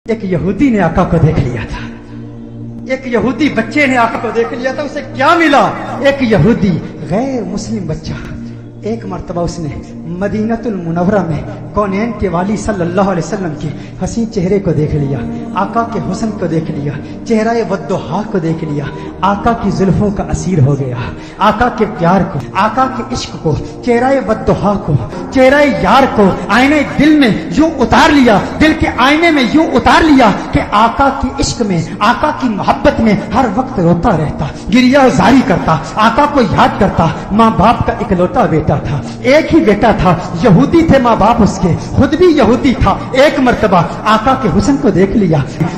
ایک یہودی نے آقا کو دیکھ لیا تھا، ایک یہودی بچے نے آقا کو دیکھ لیا تھا. اسے کیا ملا؟ ایک یہودی غیر مسلم بچہ ایک مرتبہ اس نے مدینۃ المنورہ میں کونین کے والی صلی اللہ علیہ وسلم کے حسین چہرے کو دیکھ لیا، آقا کے حسن کو دیکھ لیا، چہرہ والضحیٰ کو دیکھ لیا، آقا کی زلفوں کا اسیر ہو گیا، آقا کے پیار کو، آقا کے عشق کو، چہرہ والضحیٰ کو، چہرہ یار کو آئینے دل میں یوں اتار لیا، دل کے آئینے میں یوں اتار لیا کہ آقا کی عشق میں، آقا کی محبت میں ہر وقت روتا رہتا، گریہ زاری کرتا، آقا کو یاد کرتا. ماں باپ کا اکلوتا بیٹا تھا، ایک ہی بیٹا تھا، یہودی تھے ماں باپ اس کے، خود بھی یہودی تھا. ایک مرتبہ آقا کے حسن کو دیکھ لیا،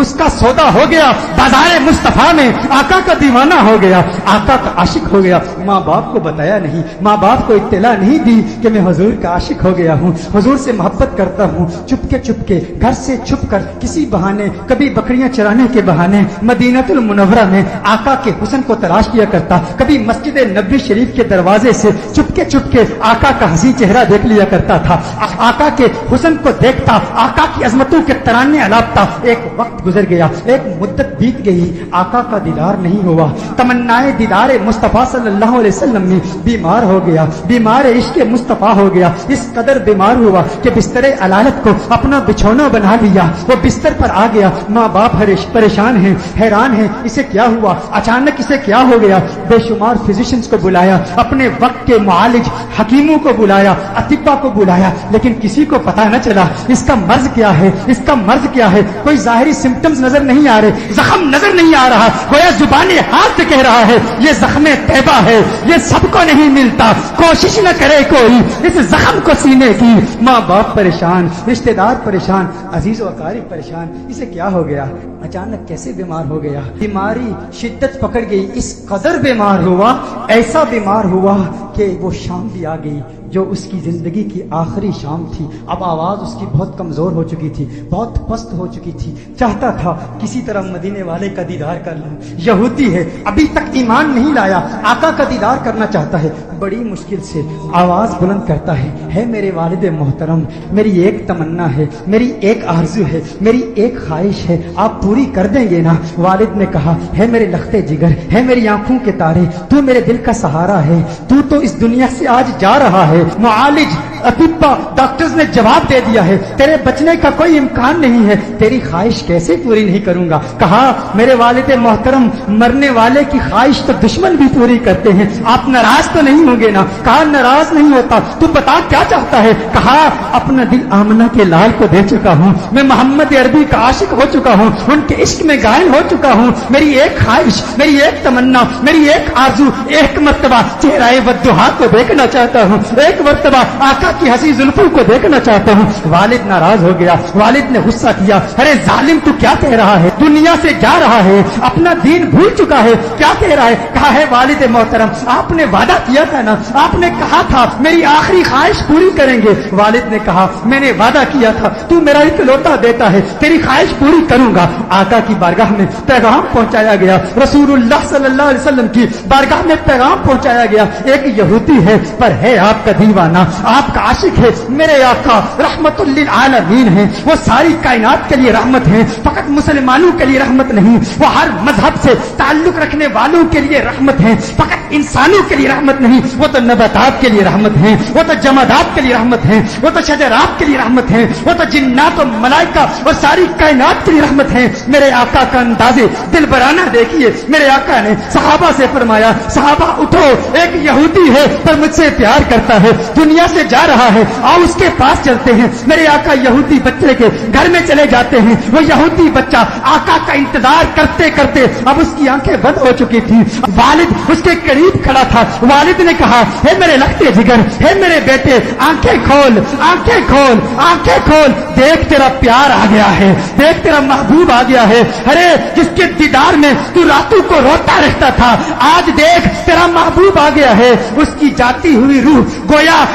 اس کا سودا ہو گیا، بازار مصطفیٰ میں آقا کا دیوانہ ہو گیا، آقا کا عاشق ہو گیا. ماں باپ کو بتایا نہیں، ماں باپ کو اطلاع نہیں دی کہ میں حضور کا عاشق ہو گیا ہوں، حضور سے محبت کرتا ہوں. چپ کے گھر سے چھپ کر کسی بہانے، کبھی بکریاں چرانے کے بہانے مدینۃ المنورہ میں آقا کے حسن کو تلاش کیا کرتا، کبھی مسجد نبوی شریف کے دروازے سے چپ کے آقا کا حسین چہرہ دیکھ لیا کرتا تھا، آقا کے حسن کو دیکھتا، آقا کی عظمتوں کے ترانے الاپتا. ایک وقت گزر گیا، ایک مدت بیت گئی، آقا کا دیدار نہیں ہوا. تمنائے دیدار مصطفیٰ صلی اللہ علیہ وسلم میں بیمار ہو گیا، بیمار عشق مصطفیٰ ہو گیا. اس قدر بیمار ہوا کہ بستر علالت کو اپنا بچھونا بنا لیا. وہ بستر پر آ گیا، ماں باپ پریشان ہیں، حیران ہیں، اسے کیا ہوا، اچانک اسے کیا ہو گیا. بے شمار فزیشنز کو بلایا، اپنے وقت کے معالج حکیموں کو بلایا، اطباء کو بلایا، لیکن کسی کو پتہ نہ چلا اس کا مرض کیا ہے، اس کا مرض کیا ہے. کوئی ظاہری سمٹمز نظر نہیں آ رہے، زخم نظر نہیں آ رہا، گویا زبان ہاتھ سے کہہ رہا ہے یہ زخم طیبہ ہے، یہ سب کو نہیں ملتا، کوشش نہ کرے کوئی اس زخم کو سینے کی. ماں باپ پریشان، رشتہ دار پریشان، عزیز و اقارب پریشان. اسے کیا ہو گیا، اچانک کیسے بیمار ہو گیا. بیماری شدت پکڑ گئی، اس قدر بیمار ہوا، ایسا بیمار ہوا کہ وہ شام بھی آ گئی جو اس کی زندگی کی آخری شام تھی. اب آواز اس کی بہت کمزور ہو چکی تھی، بہت پست ہو چکی تھی. چاہتا تھا کسی طرح مدینے والے کا دیدار کر لوں. یہودی ہے، ابھی تک ایمان نہیں لایا، آقا کا دیدار کرنا چاہتا ہے. بڑی مشکل سے آواز بلند کرتا ہے میرے والد محترم، میری ایک تمنا ہے، میری ایک آرزو ہے، میری ایک خواہش ہے، آپ پوری کر دیں گے نا؟ والد نے کہا ہے میرے لختے جگر، ہے میری آنکھوں کے تارے، تو میرے دل کا سہارا ہے، تو اس دنیا سے آج جا رہا ہے. معالج، اطباء، ڈاکٹرز نے جواب دے دیا ہے تیرے بچنے کا کوئی امکان نہیں ہے. تیری خواہش کیسے پوری نہیں کروں گا؟ کہا میرے والد محترم، مرنے والے کی خواہش تو دشمن بھی پوری کرتے ہیں، آپ ناراض تو نہیں ہوں گے نا؟ کہا ناراض نہیں ہوتا، تو بتا کیا چاہتا ہے؟ کہا اپنا دل آمنہ کے لال کو دے چکا ہوں، میں محمد عربی کا عاشق ہو چکا ہوں، ان کے عشق میں غائل ہو چکا ہوں. میری ایک خواہش، میری ایک تمنا، میری ایک آرزو، ایک مرتبہ چہرہ والضحیٰ کو دیکھنا چاہتا ہوں، ایک مرتبہ آقا کی حسین زلفوں کو دیکھنا چاہتا ہوں. والد ناراض ہو گیا، والد نے غصہ کیا، ارے ظالم تو کیا کہہ رہا ہے، دنیا سے جا رہا ہے، اپنا دین بھول چکا ہے، کیا کہہ رہا ہے؟ کہا ہے والد محترم، آپ نے وعدہ کیا تھا نا، آپ نے کہا تھا میری آخری خواہش پوری کریں گے. والد نے کہا میں نے وعدہ کیا تھا، تو میرا اکلوتا بیٹا ہے، تیری خواہش پوری کروں گا. آقا کی بارگاہ میں پیغام پہنچایا گیا، رسول اللہ صلی اللہ علیہ وسلم کی بارگاہ میں پیغام پہنچایا گیا. ایک یہودی ہے پر ہے آپ کا دیوانہ، آپ کا عاشق ہے. میرے آقا رحمت للعالمین ہیں، وہ ساری کائنات کے لیے رحمت ہیں، فقط مسلمانوں کے لیے رحمت نہیں، وہ ہر مذہب سے تعلق رکھنے والوں کے لیے رحمت ہیں، فقط انسانوں کے لیے رحمت نہیں، وہ تو نباتات کے لیے رحمت ہیں، وہ تو جمادات کے لیے رحمت ہیں، وہ تو شجرات کے لیے رحمت ہیں، وہ تو جنات و ملائکہ اور ساری کائنات کے لیے رحمت ہیں. میرے آقا کا اندازے دل برانہ دیکھیے. میرے آقا نے صحابہ سے فرمایا صحابہ اٹھو، ایک یہودی ہے پر مجھ سے پیار کرتا ہے، دنیا سے جا رہا ہے، آؤ اس کے پاس چلتے ہیں. میرے آقا یہودی بچے کے گھر میں چلے جاتے ہیں. وہ یہودی بچہ آقا کا انتظار کرتے کرتے اب اس کی آنکھیں بند ہو چکی تھی. والد اس کے قریب کھڑا تھا. والد نے کہا ہے میرے لختے جگر، ہے میرے بیٹے، آنکھیں کھول، آنکھیں کھول، آنکھیں کھول، دیکھ تیرا پیار آ گیا ہے، دیکھ تیرا محبوب آ گیا ہے. ارے جس کے دیدار میں تو راتوں کو روتا رہتا تھا، آج دیکھ تیرا محبوب آ گیا ہے. اس کی جاتی ہوئی روح گویا